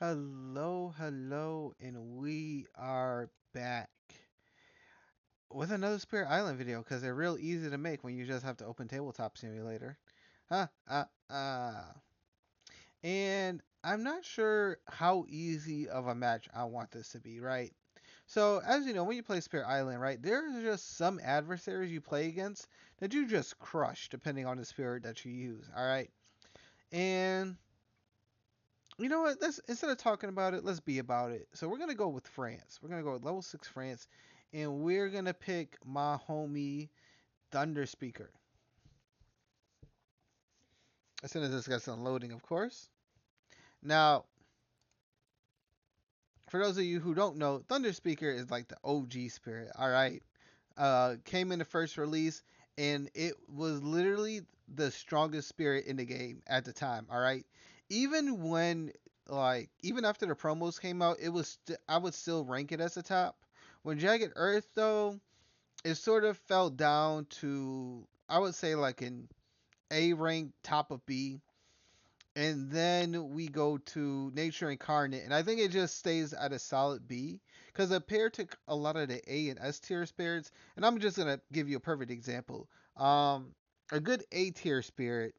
Hello, hello, and we are back with another Spirit Island video because they're real easy to make when you just have to open Tabletop Simulator. Huh, And I'm not sure how easy of a match I want this to be, right? So, as you know, when you play Spirit Island, right, there's just some adversaries you play against that you just crush depending on the spirit that you use, alright? And you know what? Let's instead of talking about it, let's be about it. So we're gonna go with France. We're gonna go with level 6 France, and we're gonna pick my homie thunderspeaker. As soon as this gets unloading, of course. Now, for those of you who don't know, thunderspeaker is like the OG spirit. All right, came in the first release, and it was literally the strongest spirit in the game at the time. All right, even when even after the promos came out, I would still rank it as the top. When Jagged Earth though, it sort of fell down to I would say like an A rank, top of B. And then we go to Nature Incarnate, and I think it just stays at a solid B because compared to a lot of the A and S tier spirits, and I'm just gonna give you a perfect example. A good A tier spirit,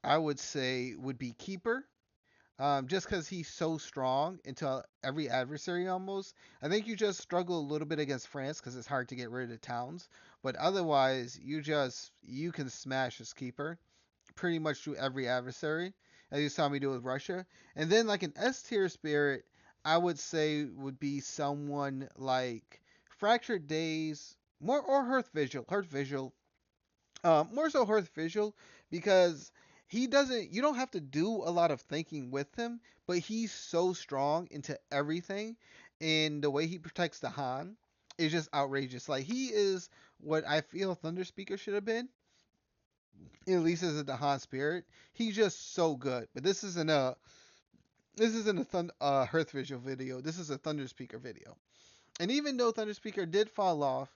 I would say, would be Keeper. Just because he's so strong into every adversary almost. I think you just struggle a little bit against France because it's hard to get rid of the towns, but otherwise you can smash his keeper pretty much through every adversary, as you saw me do with Russia. And then like an S tier spirit, I would say would be someone like Fractured Days, more or Hearth Visual. Hearth Visual, more so Hearth Visual because he doesn't. You don't have to do a lot of thinking with him, but he's so strong into everything, and the way he protects the Han is just outrageous. Like he is what I feel Thunder Speaker should have been, at least as a Dahan spirit. He's just so good. But this isn't a Hearth Visual video. This is a Thunder Speaker video. And even though Thunder Speaker did fall off,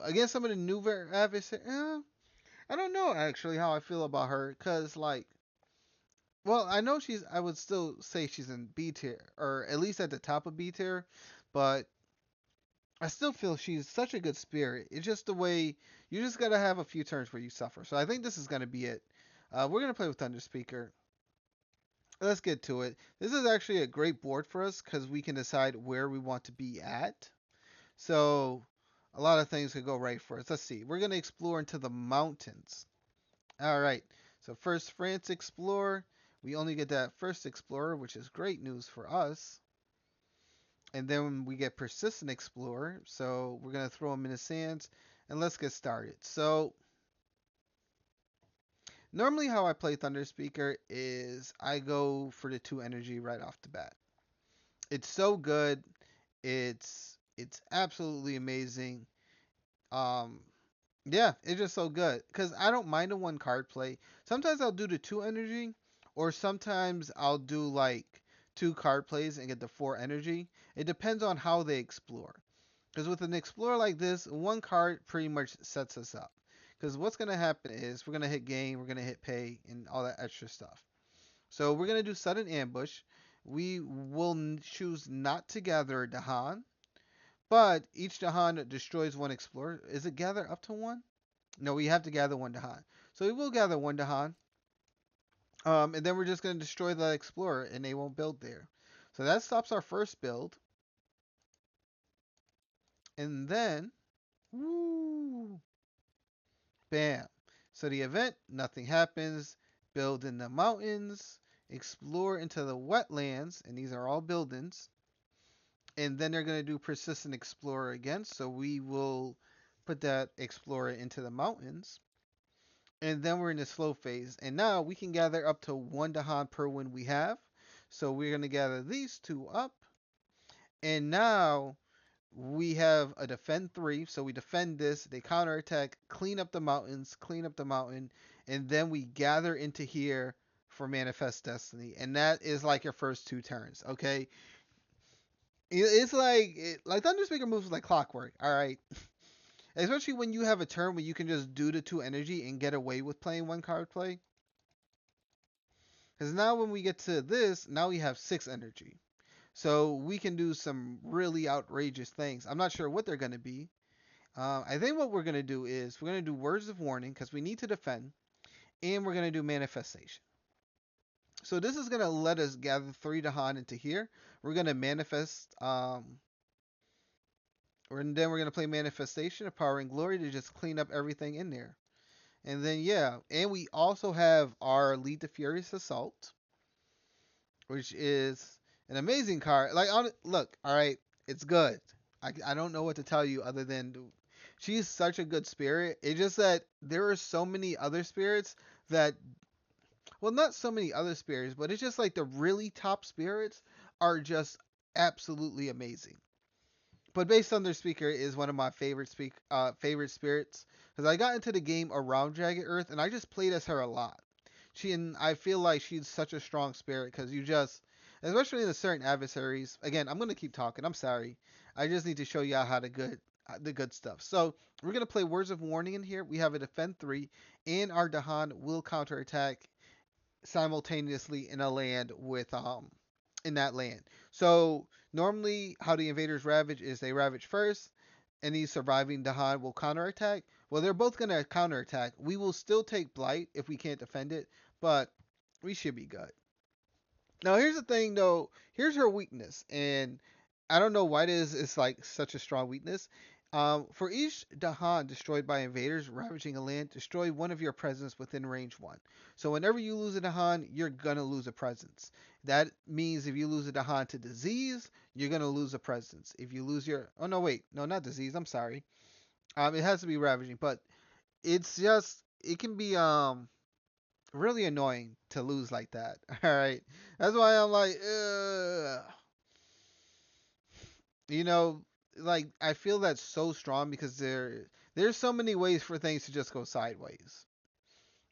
against some of the newer adversaries, I don't know actually how I feel about her. Cause like, well, I know she's. I would still say she's in B tier, or at least at the top of B tier. But I still feel she's such a good spirit. It's just the way you just gotta have a few turns where you suffer. So I think this is gonna be it. We're gonna play with Thunder Speaker. Let's get to it. This is actually a great board for us because we can decide where we want to be at. So a lot of things could go right for us. Let's see. We're gonna explore into the mountains. All right. So first France explore. We only get that first explorer, which is great news for us. And then we get persistent explorer. So we're gonna throw them in the sands, and let's get started. So normally how I play Thunder Speaker is I go for the 2 energy right off the bat. It's so good. It's absolutely amazing. Um yeah, it's just so good cuz I don't mind a 1 card play. Sometimes I'll do the 2 energy or sometimes I'll do like 2 card plays and get the 4 energy. It depends on how they explore. Cuz with an explorer like this, 1 card pretty much sets us up. Cuz what's going to happen is we're going to hit game, we're going to hit pay and all that extra stuff. So we're going to do sudden ambush. We will choose not to gather a Dahan, but each Dahan destroys 1 explorer. Is it gather up to 1? No, we have to gather 1 Dahan. So we will gather 1 Dahan, and then we're just going to destroy the explorer, and they won't build there. So that stops our first build, and then, woo, bam. So the event, nothing happens. Build in the mountains, explore into the wetlands, and these are all buildings. And then they're going to do persistent explorer again. So we will put that explorer into the mountains. And then we're in the slow phase. And now we can gather up to 1 Dahan per win we have. So we're going to gather these 2 up. And now we have a defend 3. So we defend this. They counterattack, clean up the mountains, clean up the mountain. And then we gather into here for Manifest Destiny. And that is like your first 2 turns. Okay. It's like Thunder Speaker moves like clockwork. All right. Especially when you have a turn where you can just do the 2 energy and get away with playing 1 card play. Because now when we get to this, now we have 6 energy. So we can do some really outrageous things. I'm not sure what they're going to be. I think what we're going to do is we're going to do words of warning because we need to defend, and we're going to do manifestation. So this is going to let us gather 3 Dahan into here. We're going to manifest, and then we're going to play manifestation of power and glory to just clean up everything in there. And then, yeah, and we also have our Lead the Furious Assault, which is an amazing card. Like, look, all right, it's good. I don't know what to tell you other than she's such a good spirit. It's just that there are so many other spirits that, well, not so many other spirits, but it's just like the really top spirits are just absolutely amazing. But based on their speaker is one of my favorite spirits because I got into the game around Jagged Earth and I just played as her a lot. And I feel like she's such a strong spirit because you just, especially in the certain adversaries. Again, I'm gonna keep talking. I'm sorry. I just need to show you how the good stuff. So we're gonna play Words of Warning in here. We have a defend 3, and our Dahan will counterattack simultaneously in a land with in that land. So normally how the invaders ravage is they ravage first, any surviving Dahan will counterattack. Well, they're both gonna counterattack. We will still take blight if we can't defend it, but we should be good. Now here's the thing though. Here's her weakness, and I don't know why it's like such a strong weakness. For each Dahan destroyed by invaders ravaging a land, destroy one of your presence within range 1. So whenever you lose a Dahan, you're gonna lose a presence. That means if you lose a Dahan to disease, you're gonna lose a presence. If you lose your, oh no wait, no, not disease, I'm sorry. It has to be ravaging, but it's just it can be really annoying to lose like that. All right, that's why I'm like, ugh. You know, like I feel that's so strong because there's so many ways for things to just go sideways.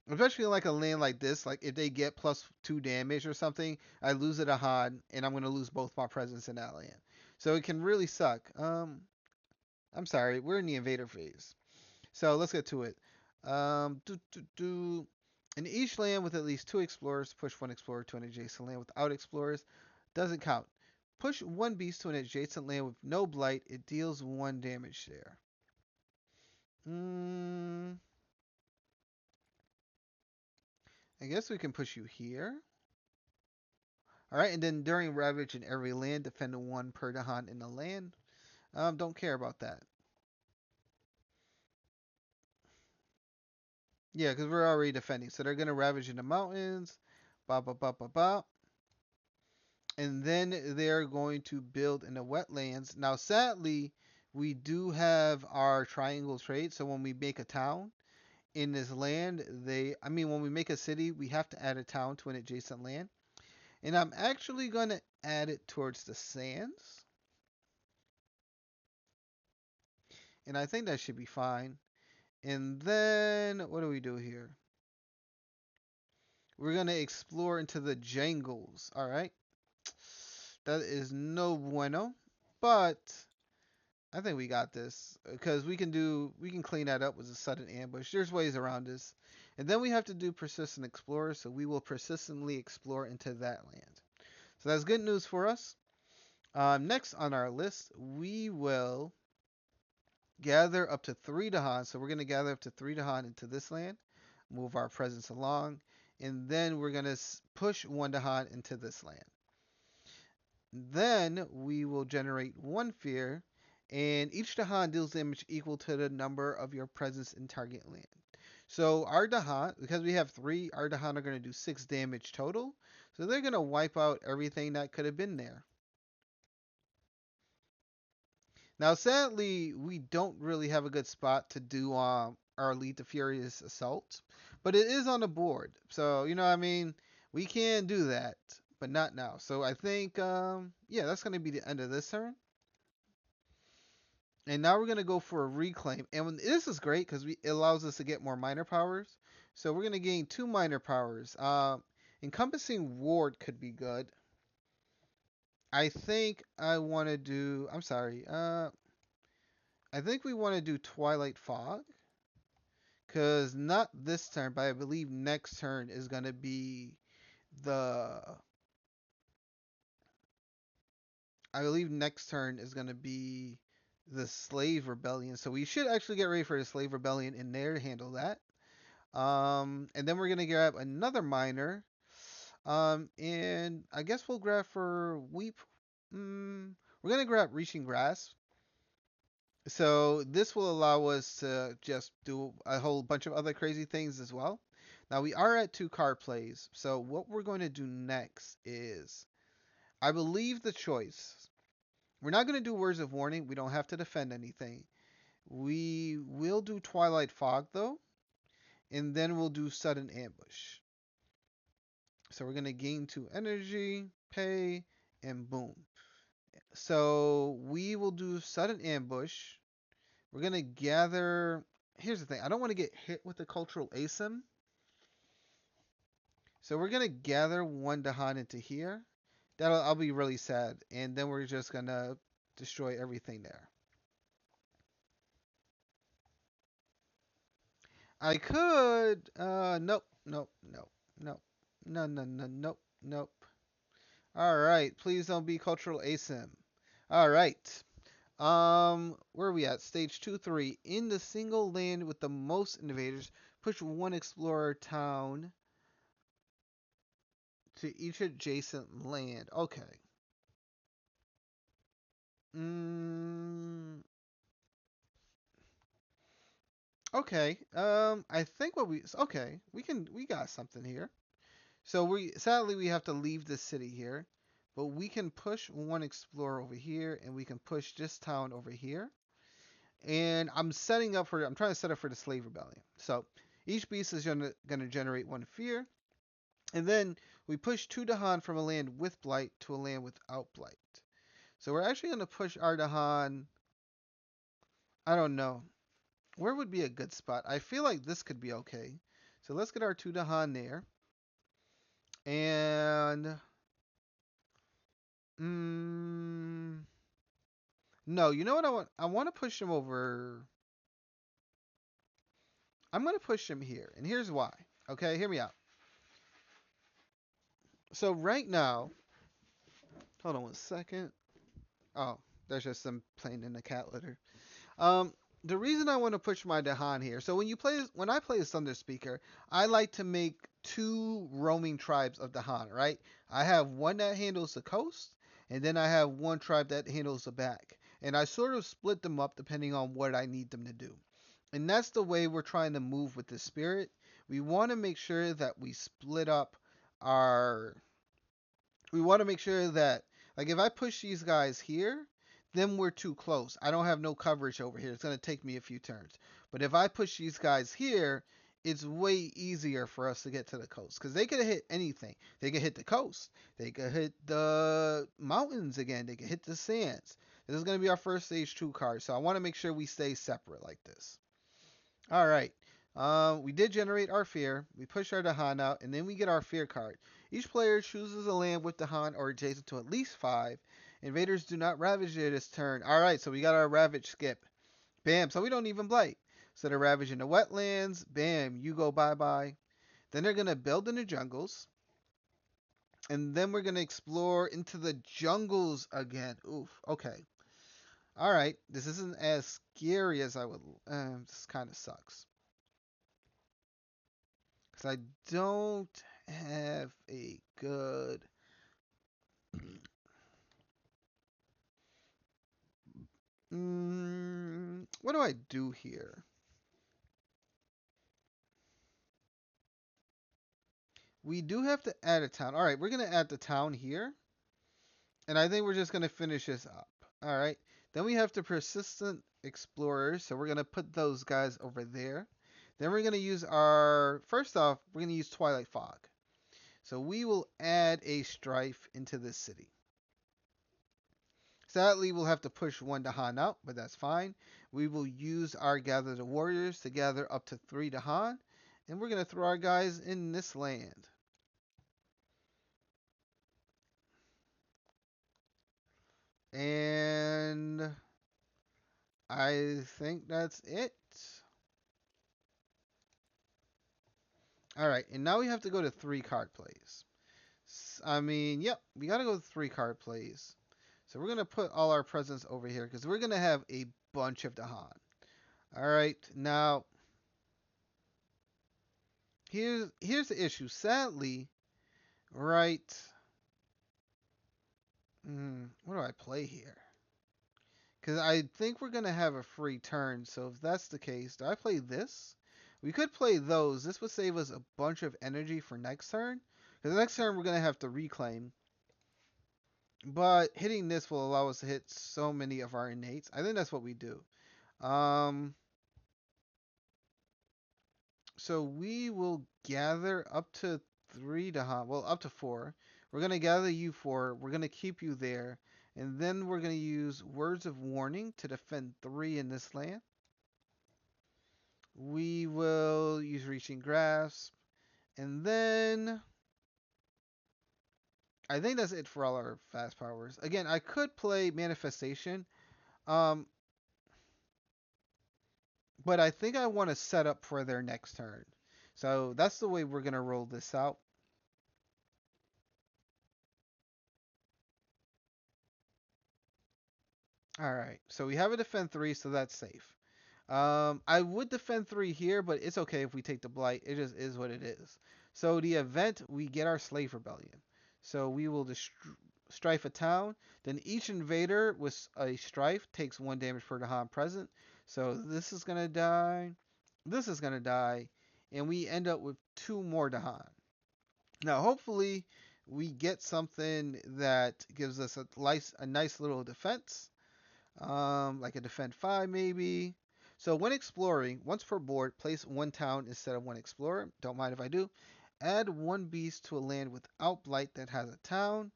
Especially like a land like this, like if they get +2 damage or something, I lose it a Han and I'm gonna lose both my presence in that land. So it can really suck. I'm sorry, we're in the invader phase. So let's get to it. In each land with at least 2 explorers, push 1 explorer to an adjacent land without explorers. Doesn't count. Push 1 beast to an adjacent land with no blight. It deals 1 damage there. Hmm. I guess we can push you here. Alright, and then during Ravage in every land, defend 1 per Dahan in the land. Don't care about that. Yeah, because we're already defending. So they're going to Ravage in the mountains. Ba ba ba ba ba. And then they're going to build in the wetlands. Now, sadly, we do have our triangle trade. So when we make a town in this land, when we make a city, we have to add a town to an adjacent land. And I'm actually going to add it towards the sands. And I think that should be fine. And then, what do we do here? We're going to explore into the jungles. All right. That is no bueno. But I think we got this because we can clean that up with a sudden ambush. There's ways around this. And then we have to do persistent explorer, so we will persistently explore into that land. So that's good news for us. Next on our list, we will gather up to 3 Dahan. So we're going to gather up to 3 Dahan into this land, move our presence along, and then we're going to push 1 Dahan into this land. Then we will generate 1 fear, and each Dahan deals damage equal to the number of your presence in target land. So our Dahan, because we have 3, our Dahan are going to do 6 damage total. So they're going to wipe out everything that could have been there. Now, sadly, we don't really have a good spot to do our Lead the Furious Assault, but it is on the board. So, you know what I mean? We can do that, but not now. So I think, yeah, that's going to be the end of this turn. And now we're going to go for a reclaim. And this is great because it allows us to get more minor powers. So we're going to gain 2 minor powers. Encompassing Ward could be good. I think I want to do, I'm sorry, I think we want to do Twilight Fog. Because not this turn, but I believe next turn is going to be the I believe next turn is going to be the slave rebellion. So we should actually get ready for the slave rebellion in there to handle that. And then we're going to grab another miner. And I guess we'll grab for weep. We're going to grab reaching grasp. So this will allow us to just do a whole bunch of other crazy things as well. Now we are at 2 card plays. So what we're going to do next is, I believe the choice. We're not going to do words of warning. We don't have to defend anything. We will do Twilight Fog though, and then we'll do Sudden Ambush. So we're going to gain 2 energy, pay, and boom. So we will do Sudden Ambush. We're going to gather. Here's the thing. I don't want to get hit with the Cultural ASIM. So we're going to gather 1 Dahan into here. I'll be really sad. And then we're just going to destroy everything there. I could. Nope, nope, nope, nope, no, no, no, nope, nope. All right, please don't be cultural ASIM. All right. Where are we at? Stage 2, 3. In the single land with the most invaders, push 1 explorer town to each adjacent land. Okay. Mm, okay. I think we got something here. So we sadly we have to leave the city here, but we can push 1 explorer over here, and we can push this town over here. And I'm trying to set up for the slave rebellion. So each beast is gonna generate 1 fear, and then we push 2 Dahan from a land with blight to a land without blight. So we're actually gonna push our Dahan. I don't know where would be a good spot. I feel like this could be okay. So let's get our 2 Dahan there, and mm, no, you know what I want? I want to push him over. I'm going to push him here, and here's why. Okay, hear me out. So right now, hold on 1 second. Oh, there's just some playing in the cat litter. Um, the reason I want to push my Dahan here. So when I play as Thunder Speaker, I like to make 2 roaming tribes of Dahan. Right? I have one that handles the coast, and then I have 1 tribe that handles the back. And I sort of split them up depending on what I need them to do. And that's the way we're trying to move with the spirit. We want to make sure that we split up our. We want to make sure that, like, if I push these guys here, then we're too close. I don't have no coverage over here. It's going to take me a few turns. But if I push these guys here, it's way easier for us to get to the coast because they could hit anything. They could hit the coast. They could hit the mountains again. They could hit the sands. This is going to be our first stage 2 card, so I want to make sure we stay separate like this. All right. We did generate our fear. We push our Dahan out, and then we get our fear card. Each player chooses a land with Dahan or adjacent to at least 5. Invaders do not ravage it this turn. All right, so we got our ravage skip. Bam. So we don't even blight. So they're ravaging the wetlands. Bam. You go bye bye. Then they're gonna build in the jungles, and then we're gonna explore into the jungles again. Oof. Okay. All right. This isn't as scary as I would. This kind of sucks. Because I don't have a good. What do I do here? We do have to add a town. All right, we're going to add the town here. And I think we're just going to finish this up. All right. Then we have the persistent explorers. So we're going to put those guys over there. Then we're going to use our. First off, we're going to use Twilight Fog. So we will add a strife into this city. Sadly, we'll have to push 1 Dahan out, but that's fine. We will use our Gather the Warriors to gather up to 3 Dahan, and we're going to throw our guys in this land. And I think that's it. All right, and now we have to go to 3 card plays. I mean, yep, we gotta go with 3 card plays. So we're gonna put all our presents over here because we're gonna have a bunch of Dahan. All right, now here's the issue. Sadly, right? What do I play here? Because I think we're gonna have a free turn. So if that's the case, do I play this? We could play those. This would save us a bunch of energy for next turn. Because next turn we're gonna have to reclaim. But hitting this will allow us to hit so many of our innates. I think that's what we do. Um, so we will gather up to 3 Dahan. Well, up to 4. We're gonna gather you 4. We're gonna keep you there, and then we're gonna use words of warning to defend 3 in this land. We will use reaching grasp, and then I think that's it for all our fast powers. Again, I could play manifestation. Um, but I think I want to set up for their next turn. So that's the way we're going to roll this out. All right. So we have a defend 3, so that's safe. I would defend 3 here, but it's okay if we take the blight. It just is what it is. So the event, we get our slave rebellion. So we will strife a town. Then each invader with a strife takes 1 damage per Dahan present. So this is gonna die. This is gonna die, and we end up with 2 more Dahan. Now, hopefully, we get something that gives us a nice little defense, like a defend 5 maybe. So when exploring, once per board, place 1 town instead of 1 explorer. Don't mind if I do. Add 1 beast to a land without blight that has a town.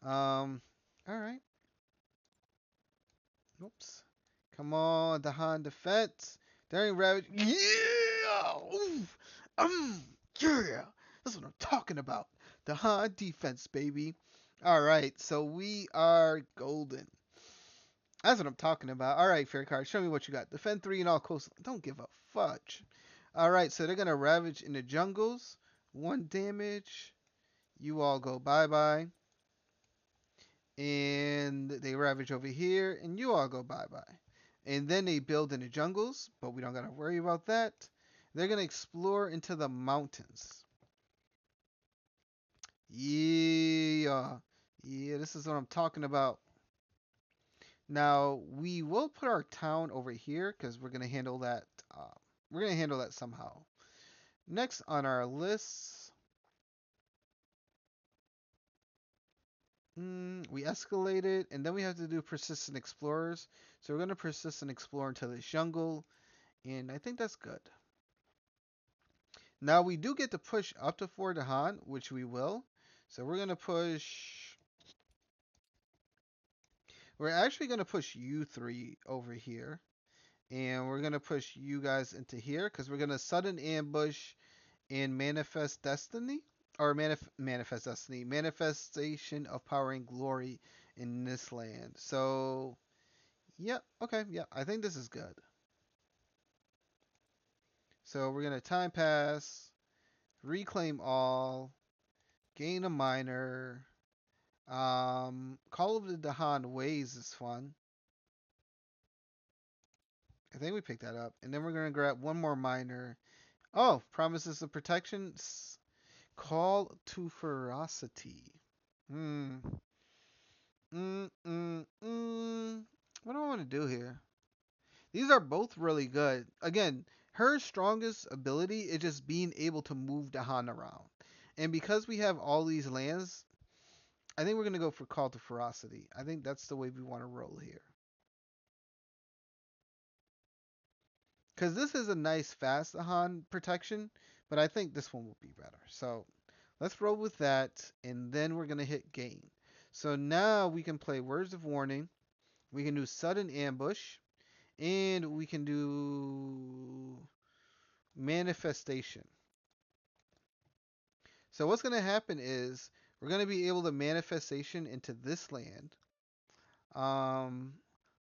All right. Oops. Come on, the Han defense. Daring Ravage. Yeah! Oof. Um, yeah! That's what I'm talking about. The Han defense, baby. All right, so we are golden. That's what I'm talking about. All right, fair card. Show me what you got. Defend 3 and all coast. Don't give a fudge. All right, so they're going to Ravage in the jungles. 1 damage. You all go bye-bye. And they ravage over here, and you all go bye-bye. And then they build in the jungles, but we don't gotta worry about that. They're gonna explore into the mountains. Yeah, yeah, this is what I'm talking about. Now we will put our town over here because we're gonna handle that. We're gonna handle that somehow. Next on our list, we escalated, and then we have to do persistent explorers. So we're gonna persistent explore into the jungle, and I think that's good. Now we do get to push up to 4 Dahan, which we will. So we're gonna push. We're actually gonna push you 3 over here, and we're gonna push you guys into here because we're gonna sudden ambush and manifest destiny or manifest destiny, manifestation of power and glory in this land. So, yep, okay, yeah, I think this is good. So we're gonna time pass, reclaim all, gain a minor. Call of the Dahan Ways is fun. I think we picked that up. And then we're gonna grab 1 more minor. Oh, promises of protection. Call to ferocity. Hmm. What do I want to do here? These are both really good. Again, her strongest ability is just being able to move Dahan around. And because we have all these lands, I think we're gonna go for Call to Ferocity. I think that's the way we want to roll here. Because this is a nice fast Han protection, but I think this one will be better. So let's roll with that, and then we're going to hit gain. So now we can play Words of Warning, we can do Sudden Ambush, and we can do Manifestation. So what's going to happen is we're going to be able to Manifestation into this land. Um,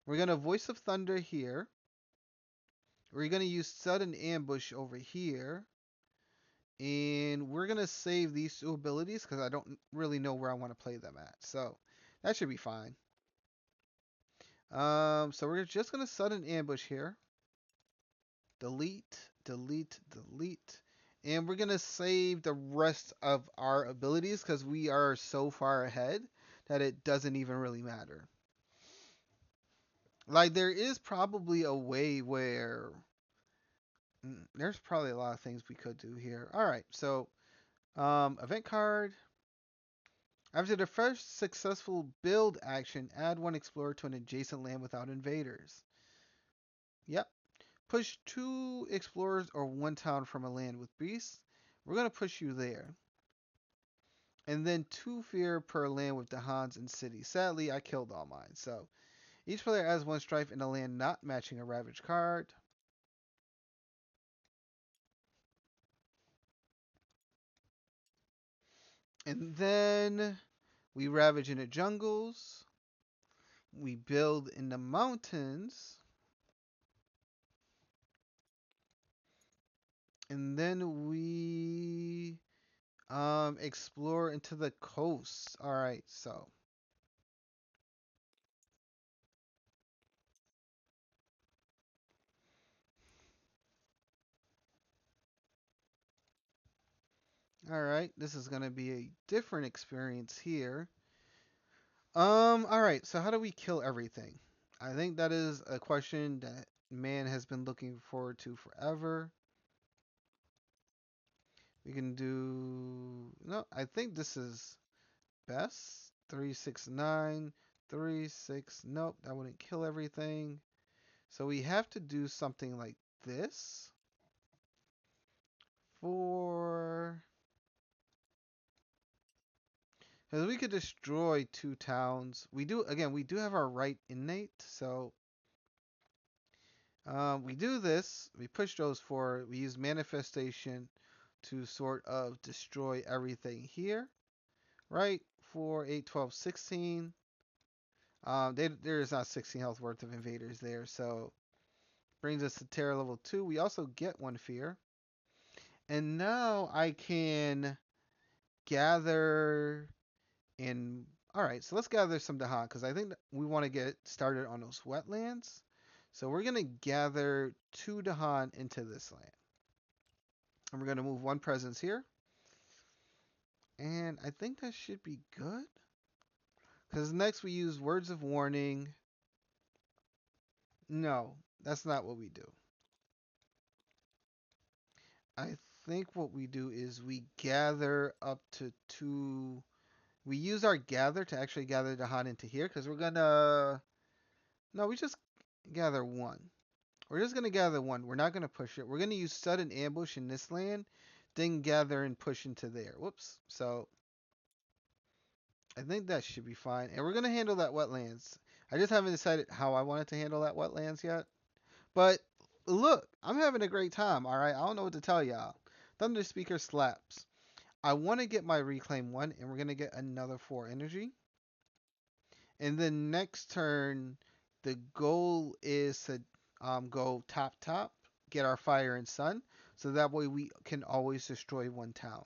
we're going to Voice of Thunder here. We're going to use Sudden Ambush over here. And we're gonna save these two abilities because I don't really know where I want to play them at. So that should be fine. So we're just gonna sudden ambush here. Delete, delete, delete. And we're gonna save the rest of our abilities because we are so far ahead that it doesn't even really matter. Like there is probably a way where there's probably a lot of things we could do here. All right, so event card. After the first successful build action, add one explorer to an adjacent land without invaders. Yep. Push two explorers or one town from a land with beasts. We're gonna push you there. And then two fear per land with the Hans and city. Sadly, I killed all mine. So each player adds one strife in a land not matching a ravage card. And then we ravage in the jungles. We build in the mountains. And then we explore into the coast. All right, so all right, this is gonna be a different experience here. All right, so how do we kill everything? I think that is a question that man has been looking forward to forever. We can do no, I think this is best. 369, 36. Nope, that wouldn't kill everything. So we have to do something like this for because we could destroy two towns. We do again. We do have our right innate, so we do this. We push those forward. We use manifestation to sort of destroy everything here, right? 4, 8, 12, 16. There is not 16 health worth of invaders there, so brings us to terror level 2. We also get one fear, and now I can gather in. All right, so let's gather some Dahan because I think that we want to get started on those wetlands. So we're gonna gather two Dahan into this land, and we're gonna move one presence here, and I think that should be good. Because next we use words of warning. No, that's not what we do. I think what we do is we gather up to two. We use our gather to actually gather Dahan into here because we're gonna. No, we just gather one. We're just gonna gather one. We're not gonna push it. We're gonna use sudden ambush in this land, then gather and push into there. Whoops. So I think that should be fine. And we're gonna handle that wetlands. I just haven't decided how I wanted to handle that wetlands yet. But look, I'm having a great time. All right. I don't know what to tell y'all. Thunder Speaker slaps. I want to get my reclaim one, and we're gonna get another 4 energy. And then next turn, the goal is to go top top, get our fire and sun, so that way we can always destroy one town.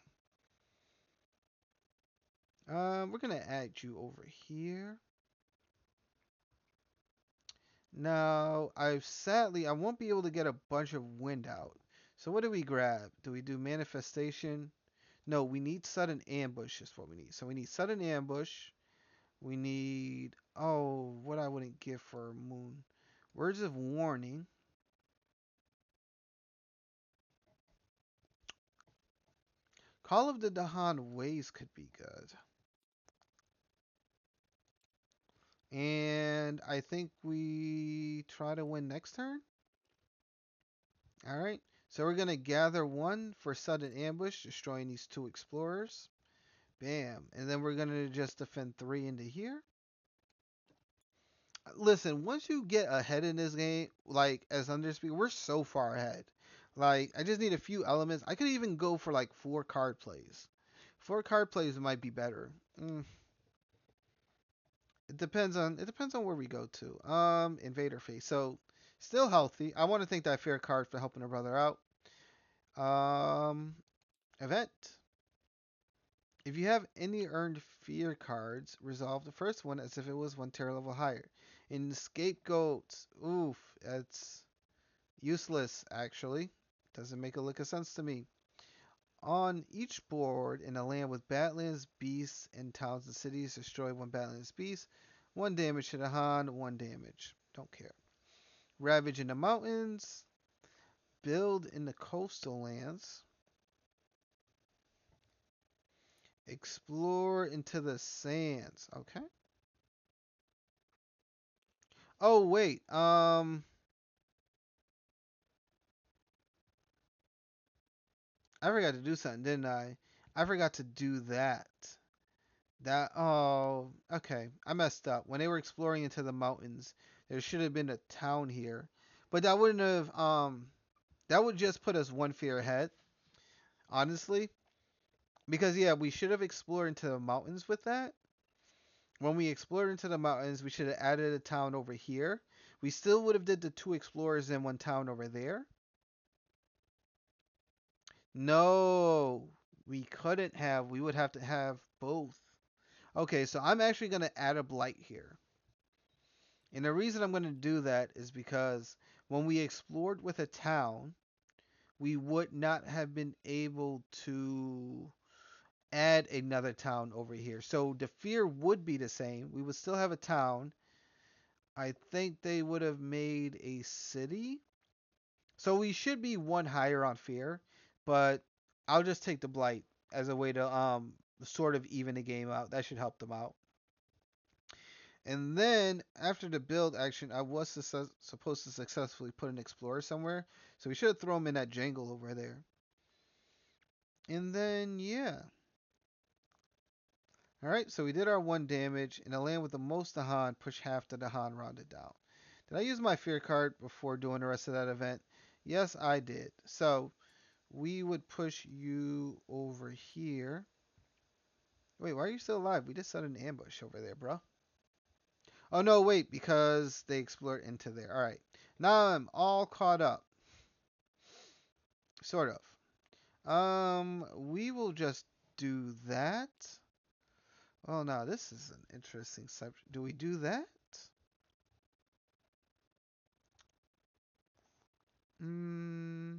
We're gonna add you over here. Now, I won't be able to get a bunch of wind out. So what do we grab? Do we do manifestation? No, we need sudden ambush is what we need. So we need sudden ambush. We need what I wouldn't give for moon. Words of warning. Call of the Dahan Ways could be good. And I think we try to win next turn. All right. So we're going to gather one for sudden ambush, destroying these two explorers. Bam. And then we're going to just defend 3 into here. Listen, once you get ahead in this game, like as Underspeed, we're so far ahead. Like, I just need a few elements. I could even go for like 4 card plays. 4 card plays might be better. It depends on where we go to. Invader phase. So still healthy. I want to thank that fair card for helping a brother out. Um Event. If you have any earned fear cards, resolve the first one as if it was one tier level higher. In scapegoats, oof, that's useless actually. Doesn't make a lick of sense to me. On each board in a land with badlands, beasts, and towns and cities, destroy one badlands beast. One damage to the Han, one damage. Don't care. Ravage in the mountains. Build in the coastal lands. Explore into the sands. Okay. Oh wait. I forgot to do something, didn't I? I forgot to do that. Okay. I messed up. When they were exploring into the mountains, there should have been a town here. But that wouldn't have that would just put us one fear ahead, honestly. Because yeah, we should have explored into the mountains with that. When we explored into the mountains, we should have added a town over here. We still would have did the two explorers in one town over there. No, we couldn't have. We would have to have both. Okay, so I'm actually going to add a blight here. And the reason I'm going to do that is because when we explored with a town, we would not have been able to add another town over here. So the fear would be the same. We would still have a town. I think they would have made a city. So we should be one higher on fear, but I'll just take the blight as a way to sort of even the game out. That should help them out. And then after the build action, I was supposed to successfully put an explorer somewhere, so we should throw him in that jangle over there. And then yeah. All right, so we did our one damage, and the land with the most Dahan push half the Dahan rounded down. Did I use my fear card before doing the rest of that event? Yes, I did. So we would push you over here. Wait, why are you still alive? We just set an ambush over there, bro. Oh no, wait, because they explored into there. All right, now I'm all caught up, sort of. We will just do that. Oh, now this is an interesting subject. Do we do that? Hmm.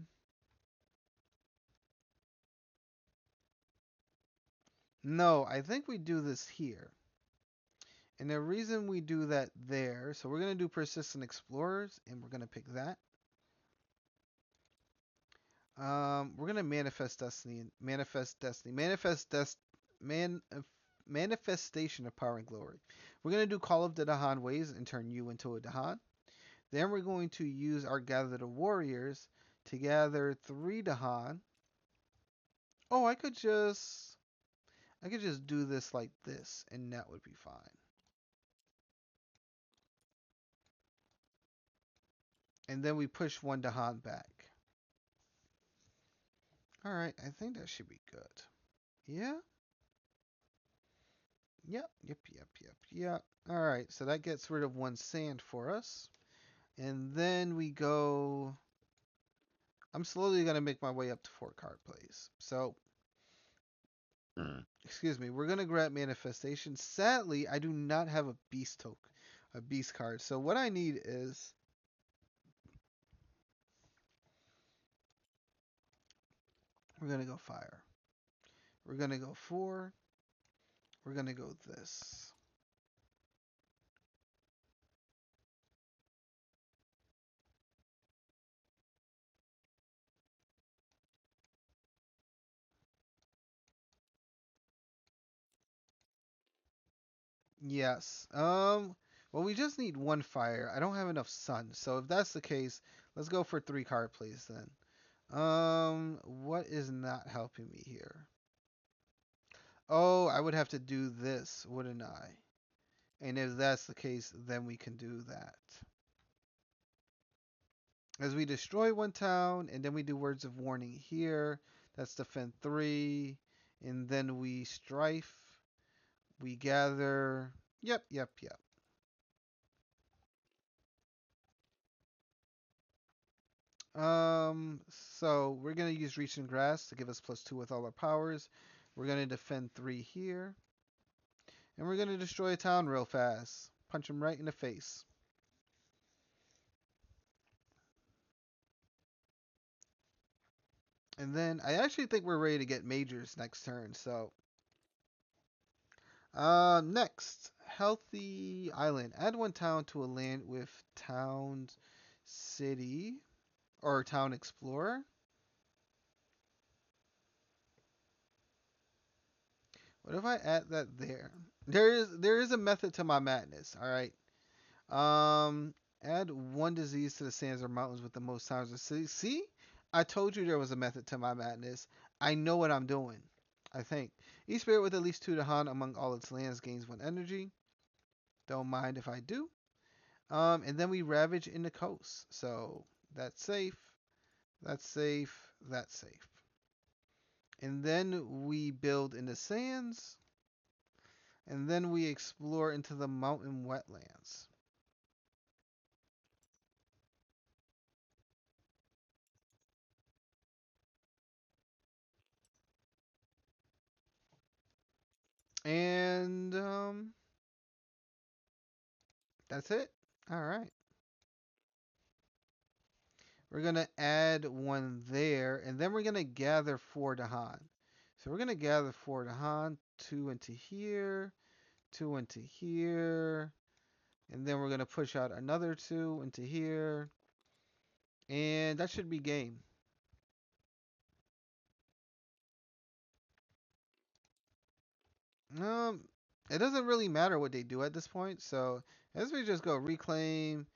No, I think we do this here. And the reason we do that there, so we're going to do persistent explorers, and we're going to pick that. We're going to manifest destiny, man, manifestation of power and glory. We're going to do Call of the Dahan ways and turn you into a Dahan. Then we're going to use our Gather the Warriors to gather 3 Dahan. Oh, I could just do this like this, and that would be fine. And then we push 1 Dahan back. All right, I think that should be good. Yeah. Yep. All right, so that gets rid of 1 sand for us. And then we go. I'm slowly going to make my way up to 4 card plays. So, excuse me, we're going to grab manifestation. Sadly, I do not have a beast token, a beast card. So, what I need is. We're going to go fire. We're going to go 4. We're going to go this. Yes. Well, we just need 1 fire. I don't have enough sun. So if that's the case, let's go for 3 card plays then. What is not helping me here? Oh, I would have to do this, wouldn't I? And if that's the case, then we can do that. As we destroy 1 town, and then we do words of warning here. That's defend 3. And then we strife. We gather. Yep. So we're gonna use Reach and Grass to give us +2 with all our powers. We're gonna defend 3 here, and we're gonna destroy a town real fast. Punch him right in the face. And then I actually think we're ready to get majors next turn. So, next, Healthy Island. Add one town to a land with town city or town explorer. What if I add that there? There is a method to my madness. All right. Um, Add one disease to the sands or mountains with the most towns or cities. See, I told you there was a method to my madness. I know what I'm doing. I think each spirit with at least 2 Dahan among all its lands gains 1 energy. Don't mind if I do. And then we ravage in the coast. So that's safe. That's safe. That's safe. And then we build in the sands. And then we explore into the mountain wetlands. And that's it. All right. We're going to add one there, and then we're going to gather 4 Dahan. So we're going to gather 4 Dahan, 2 into here, 2 into here, and then we're going to push out another 2 into here, and that should be game. Um, it doesn't really matter what they do at this point, so as we just go reclaim,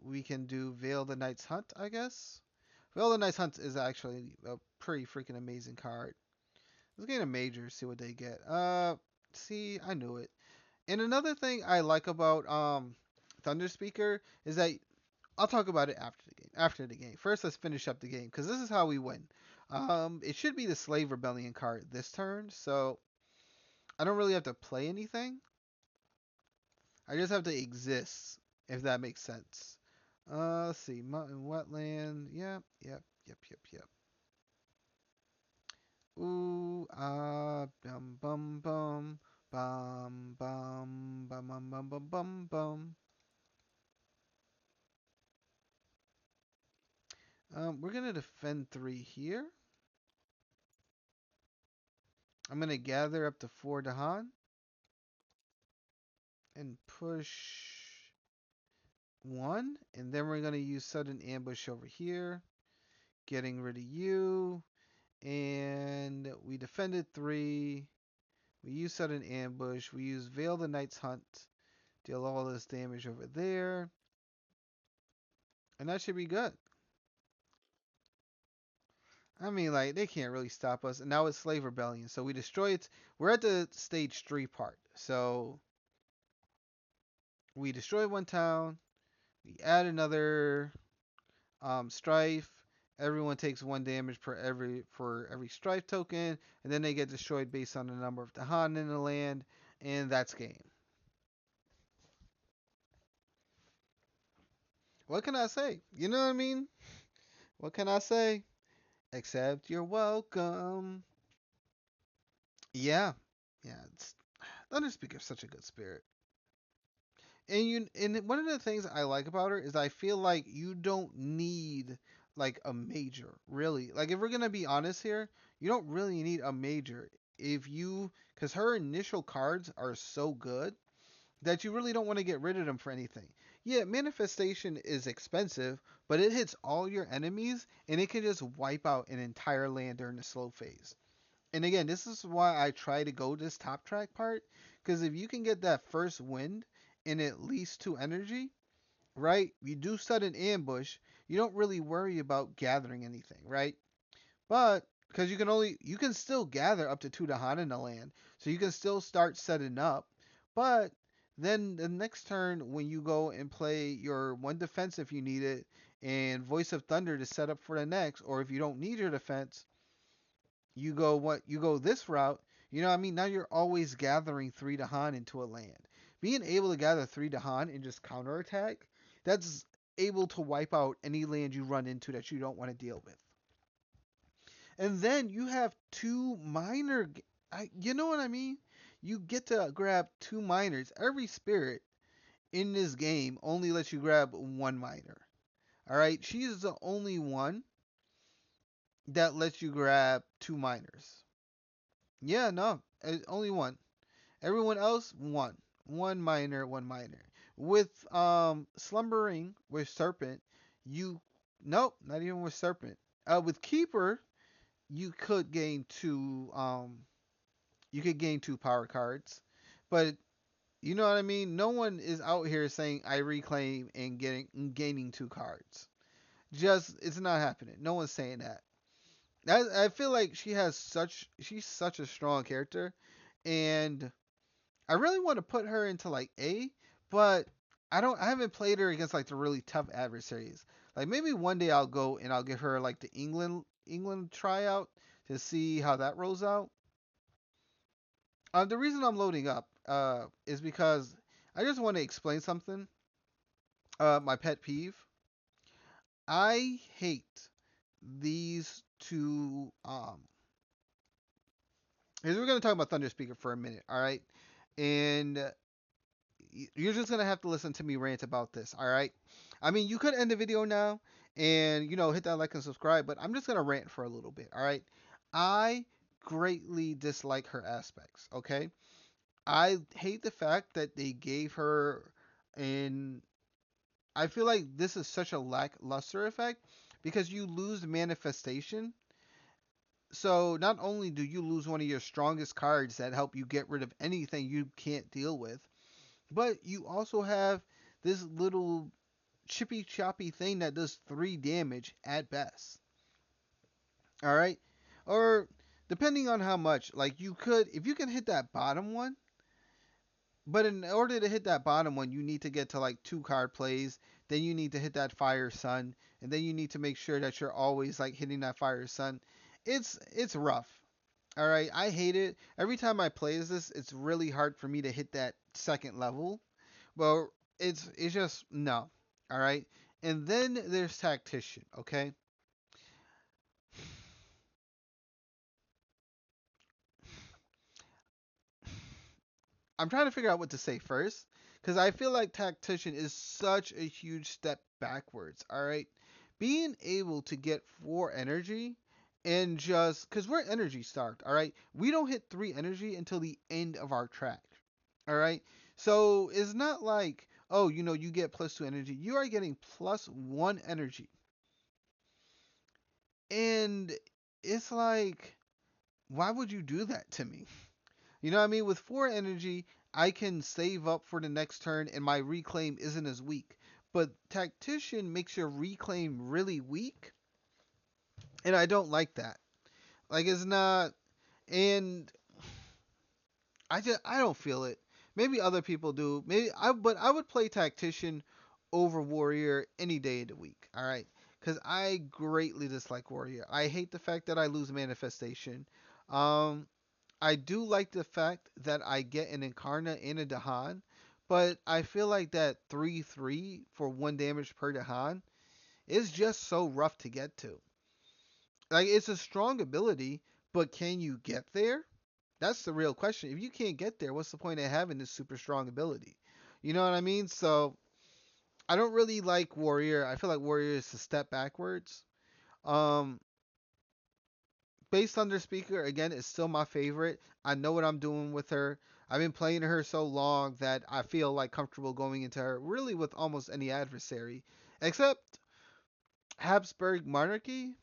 we can do Veil the Knight's Hunt, I guess. Veil the Knight's Hunt is actually a pretty freaking amazing card. Let's get a major, see what they get. See, I knew it. And another thing I like about Thunderspeaker is that I'll talk about it after the game. After the game. First, let's finish up the game because this is how we win. It should be the Slave Rebellion card this turn, so I don't really have to play anything. I just have to exist, if that makes sense. Let's see, mountain wetland. Yep, yep, yep, yep, yep. Ooh, bum bum bum, bum bum bum bum bum bum bum bum. We're gonna defend 3 here. I'm gonna gather up to 4 Dahan and push 1, and then we're gonna use sudden ambush over here, getting rid of you. And we defended 3. We use sudden ambush. We use Veil the Knight's Hunt. Deal all this damage over there. And that should be good. I mean, like, they can't really stop us. And now it's Slave Rebellion. So we destroy it. We're at the stage 3 part. So we destroy one town. We add another strife. Everyone takes 1 damage for every strife token. And then they get destroyed based on the number of Dahan in the land. And that's game. What can I say? You know what I mean? What can I say? Except you're welcome. Yeah. Yeah. Thunder Speaker's such a good spirit. And one of the things I like about her is I feel like you don't need like a major, really. Like if we're gonna be honest here, you don't really need a major if you because her initial cards are so good that you really don't want to get rid of them for anything. Yeah, manifestation is expensive, but it hits all your enemies and it can just wipe out an entire land during the slow phase. And again, this is why I try to go this top track part, because if you can get that first wind in at least 2 energy, right? You do sudden ambush, you don't really worry about gathering anything, right? But because you can still gather up to 2 Dahan in the land, so you can still start setting up. But then the next turn, when you go and play your one defense if you need it, and Voice of Thunder to set up for the next, or if you don't need your defense, you go this route. You know what I mean? Now you're always gathering 3 Dahan into a land. Being able to gather 3 Dahan and just counterattack, that's able to wipe out any land you run into that you don't want to deal with. And then you have two minor. You know what I mean? You get to grab two minors. Every spirit in this game only lets you grab one minor. All right, she is the only one that lets you grab two minors. Yeah, no, only one. Everyone else, one. One minor, one minor. With slumbering with serpent, you nope, not even with serpent. With keeper, you could gain two power cards, but you know what I mean. No one is out here saying I reclaim and gaining two cards. Just it's not happening. No one's saying that. I feel like she's such a strong character, and I really want to put her into like A, but I haven't played her against like the really tough adversaries. Like maybe one day I'll go and I'll give her like the England tryout to see how that rolls out. The reason I'm loading up is because I just want to explain something. My pet peeve. I hate these two. Because we're gonna talk about Thunder Speaker for a minute, all right? And you're just gonna have to listen to me rant about this, all right? I mean, you could end the video now and hit that like and subscribe, but I'm just gonna rant for a little bit, all right? I greatly dislike her aspects, okay? I hate the fact that they gave her an. I feel like this is such a lackluster effect because you lose manifestation. So not only do you lose one of your strongest cards that help you get rid of anything you can't deal with, but you also have this little chippy choppy thing that does 3 damage at best. All right, or depending on how much, like you could, if you can hit that bottom one. But in order to hit that bottom one, you need to get to like 2 card plays. Then you need to hit that fire sun, and then you need to make sure that you're always like hitting that fire sun. It's rough. All right, I hate it. Every time I play this, it's really hard for me to hit that second level. Well, it's just no. All right, and then there's tactician. Okay, I'm trying to figure out what to say first because I feel like tactician is such a huge step backwards. All right, being able to get 4 energy and just because we're energy starved. All right, we don't hit 3 energy until the end of our track. All right, so it's not like oh you get +2 energy. You are getting +1 energy, and it's like why would you do that to me? You know what I mean? With 4 energy, I can save up for the next turn and my reclaim isn't as weak. But Tactician makes your reclaim really weak, and I don't like that. Like it's not and I don't feel it. Maybe other people do. But I would play Tactician over Warrior any day of the week. All right? Cuz I greatly dislike Warrior. I hate the fact that I lose manifestation. Um I do like the fact that I get an Incarna and a Dahan, but I feel like that 3/3 for 1 damage per Dahan is just so rough to get to. Like, it's a strong ability, but can you get there? That's the real question. If you can't get there, what's the point of having this super strong ability? You know what I mean? So, I don't really like Warrior. I feel like Warrior is a step backwards. Um, Bass Thunder Speaker again is still my favorite. I know what I'm doing with her. I've been playing her so long that I feel like comfortable going into her really with almost any adversary, except Habsburg Monarchy.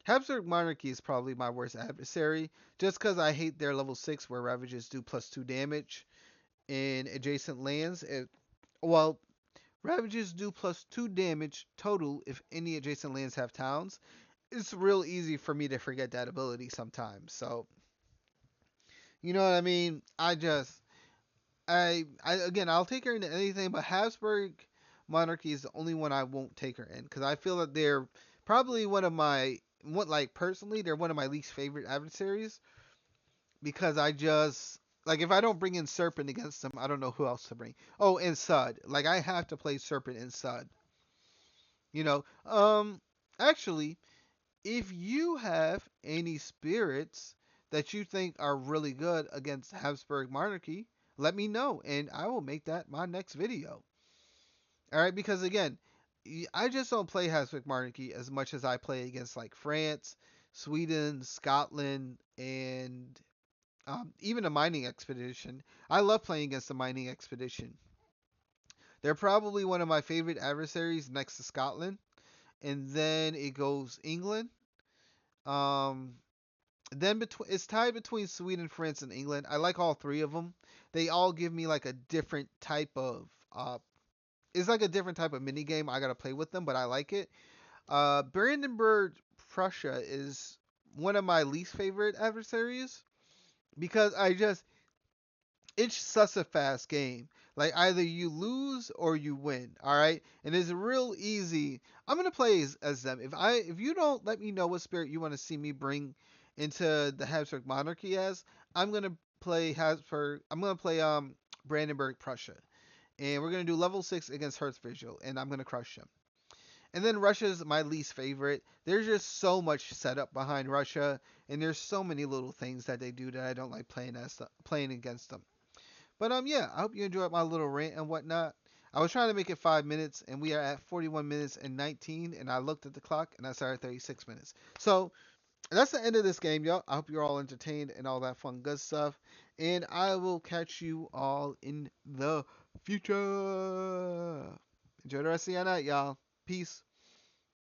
Habsburg Monarchy is probably my worst adversary, just because I hate their level 6 where Ravages do +2 damage in adjacent lands. Well, Ravages do +2 damage total if any adjacent lands have towns. It's real easy for me to forget that ability sometimes. So you know what I mean? I again, I'll take her into anything, but Habsburg Monarchy is the only one I won't take her in because I feel that they're probably one of my what like personally they're one of my least favorite adversaries because I just like if I don't bring in Serpent against them, I don't know who else to bring. Oh, and Sud. Like I have to play Serpent and Sud. You know, actually, if you have any spirits that you think are really good against Habsburg monarchy, let me know and I will make that my next video. All right, because again, I just don't play Habsburg monarchy as much as I play against like France, Sweden, Scotland, and even a mining expedition. I love playing against the mining expedition. They're probably one of my favorite adversaries next to Scotland, and then it goes England. Um, then it's tied between Sweden, France, and England. I like all three of them. They all give me like a different type of it's like a different type of mini game. I gotta play with them, but I like it. Brandenburg, Prussia is one of my least favorite adversaries because I just it's such a fast game. Like either you lose or you win. All right, and it's real easy. I'm gonna play as them. If you don't let me know what spirit you want to see me bring into the Habsburg monarchy as, I'm gonna play Habsburg. I'm gonna play Brandenburg Prussia, and we're gonna do level 6 against Herzvisual, and I'm gonna crush him. And then Russia's my least favorite. There's just so much setup behind Russia, and there's so many little things that they do that I don't like playing against them. But yeah, I hope you enjoyed my little rant and whatnot. I was trying to make it 5 minutes, and we are at 41 minutes and 19. And I looked at the clock, and I started at 36 minutes. So that's the end of this game, y'all. I hope you're all entertained and all that fun, good stuff. And I will catch you all in the future. Enjoy the rest of your night, y'all. Peace.